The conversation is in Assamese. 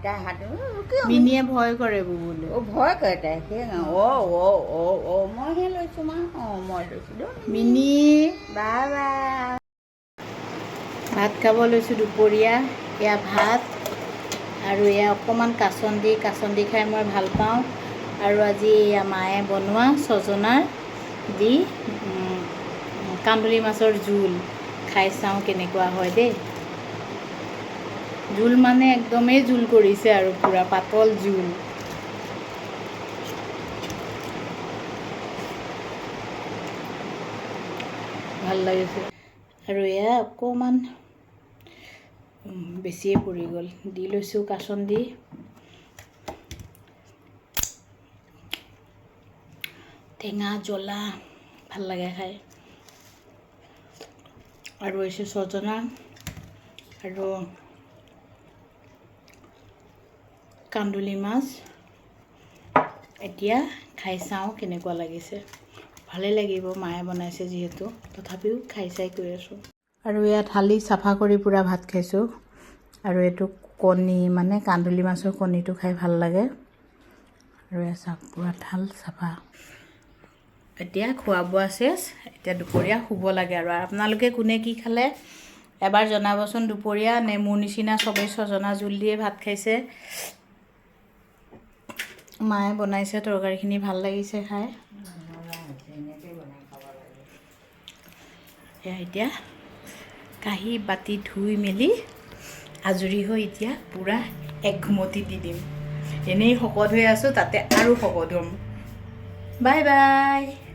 তাই হাত মিনিয়ে ভয় কৰে বুবুলে ভয় কৰে তাই সেই মইহে লৈছোঁ মা মই লৈছোঁ মিনি বাই বাই ভাত খাব লৈছোঁ দুপৰীয়া এয়া ভাত আৰু এয়া অকণমান কাচন্দি খাই মই ভাল পাওঁ আৰু আজি এয়া মায়ে বনোৱা ছজনাৰ দি কান্দুলি মাছৰ জোল খাই চাওঁ কেনেকুৱা হয় দেই জোল মানে একদমেই জোল কৰিছে আৰু পূৰা পাতল জোল ভাল লাগিছে আৰু এয়া অকণমান বেছিয়ে পৰি গ'ল দি লৈছোঁ কাচন্দি টেঙা জ্বলা ভাল লাগে খাই আৰু হৈছে ছজনা আৰু কান্দুলি মাছ এতিয়া খাই চাওঁ কেনেকুৱা লাগিছে ভালেই লাগিব মায়ে বনাইছে যিহেতু তথাপিও খাই চাই গৈ আছোঁ আৰু এয়া থালি চাফা কৰি পূৰা ভাত খাইছোঁ আৰু এইটো কণী মানে কান্দুলি মাছৰ কণীটো খাই ভাল লাগে আৰু এয়া চাওক পূৰা থাল চাফা এতিয়া খোৱা বোৱা চেচ এতিয়া দুপৰীয়া শুব লাগে আৰু আপোনালোকে কোনে কি খালে এবাৰ জনাবচোন দুপৰীয়া নে মোৰ নিচিনা চবেই ছজনা জোল দিয়ে ভাত খাইছে মায়ে বনাইছে তৰকাৰীখিনি ভাল লাগিছে খাই এতিয়া কাঁহী বাতি ধুই মেলি আজৰি হৈ এতিয়া পূৰা এক ঘুমতি দি দিম এনেই শকত হৈ আছোঁ তাতে আৰু শকত হ'ম বাই বাই